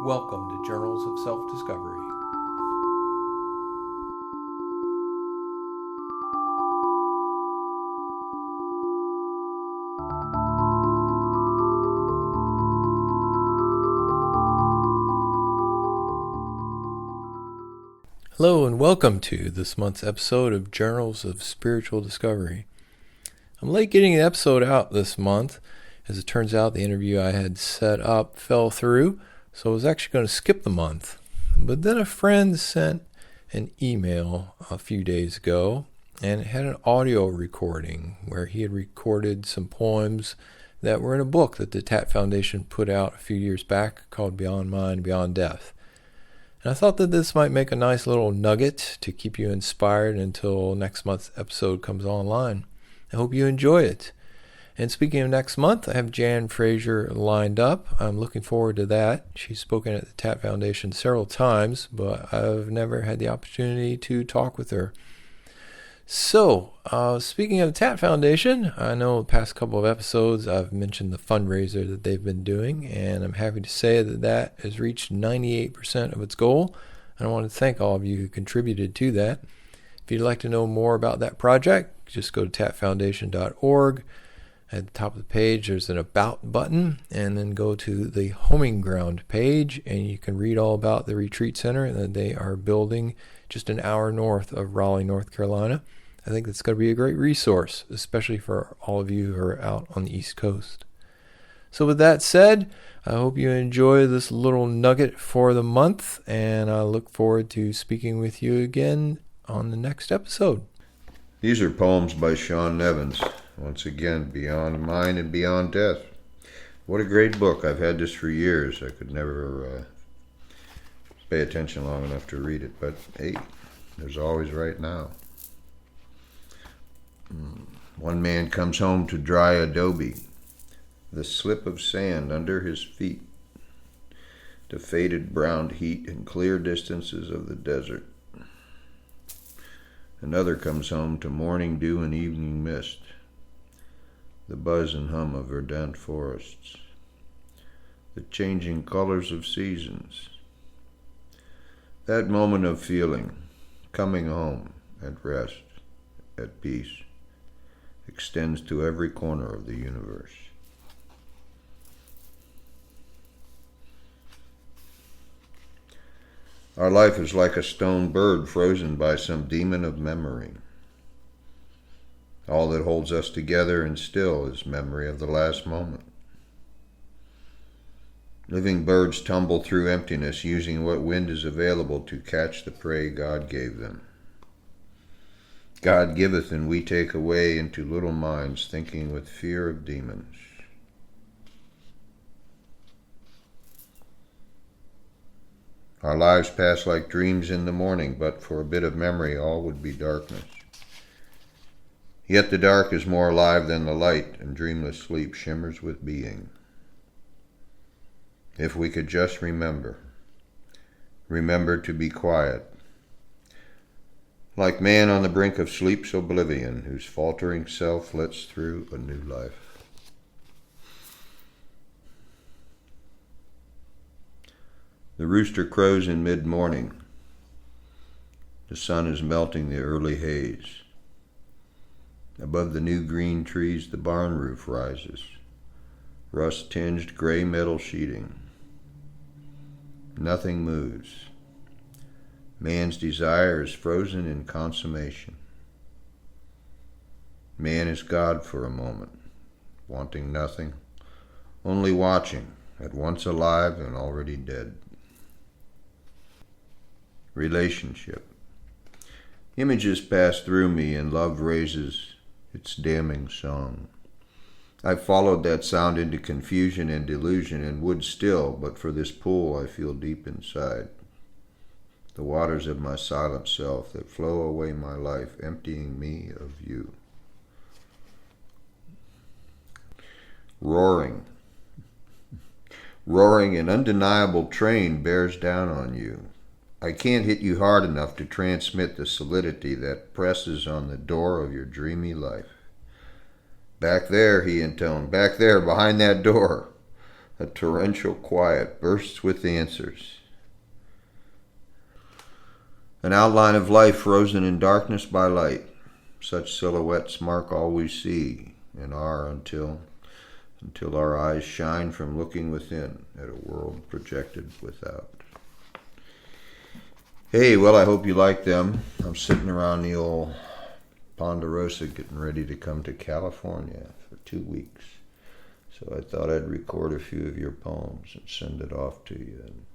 Welcome to Journals of Self-Discovery. Hello and welcome to this month's episode of Journals of Spiritual Discovery. I'm late getting the episode out this month. As it turns out, the interview I had set up fell through, so I was actually going to skip the month. But then a friend sent an email a few days ago, and it had an audio recording where he had recorded some poems that were in a book that the TAT Foundation put out a few years back called Beyond Mind, Beyond Death. And I thought that this might make a nice little nugget to keep you inspired until next month's episode comes online. I hope you enjoy it. And speaking of next month, I have Jan Fraser lined up. I'm looking forward to that. She's spoken at the TAT Foundation several times, but I've never had the opportunity to talk with her. So, speaking of the TAT Foundation, I know the past couple of episodes I've mentioned the fundraiser that they've been doing, and I'm happy to say that that has reached 98% of its goal, and I want to thank all of you who contributed to that. If you'd like to know more about that project, just go to tatfoundation.org. At the top of the page, there's an About button, and then go to the Homing Ground page, and you can read all about the retreat center that they are building just an hour north of Raleigh, North Carolina. I think that's going to be a great resource, especially for all of you who are out on the East Coast. So with that said, I hope you enjoy this little nugget for the month, and I look forward to speaking with you again on the next episode. These are poems by Sean Nevins. Once again, Beyond Mind and Beyond Death. What a great book. I've had this for years. I could never pay attention long enough to read it, but hey, there's always right now. One man comes home to dry adobe, the slip of sand under his feet, the faded brown heat and clear distances of the desert. Another comes home to morning dew and evening mist, the buzz and hum of verdant forests, the changing colors of seasons. That moment of feeling, coming home, at rest, at peace, extends to every corner of the universe. Our life is like a stone bird frozen by some demon of memory. All that holds us together and still is memory of the last moment. Living birds tumble through emptiness using what wind is available to catch the prey God gave them. God giveth and we take away into little minds thinking with fear of demons. Our lives pass like dreams in the morning, but for a bit of memory all would be darkness. Yet the dark is more alive than the light, and dreamless sleep shimmers with being. If we could just remember to be quiet, like man on the brink of sleep's oblivion, whose faltering self lets through a new life. The rooster crows in mid-morning. The sun is melting the early haze. Above the new green trees the barn roof rises, rust-tinged gray metal sheeting. Nothing moves. Man's desire is frozen in consummation. Man is God for a moment, wanting nothing, only watching, at once alive and already dead. Relationship. Images pass through me and love raises its damning song. I followed that sound into confusion and delusion and would still, but for this pull I feel deep inside. The waters of my silent self that flow away my life, emptying me of you. Roaring. Roaring, an undeniable train bears down on you. I can't hit you hard enough to transmit the solidity that presses on the door of your dreamy life. Back there, he intoned, back there, behind that door. A torrential quiet bursts with answers. An outline of life frozen in darkness by light. Such silhouettes mark all we see and are until our eyes shine from looking within at a world projected without. Hey, well, I hope you like them. I'm sitting around the old Ponderosa getting ready to come to California for 2 weeks. So I thought I'd record a few of your poems and send it off to you. And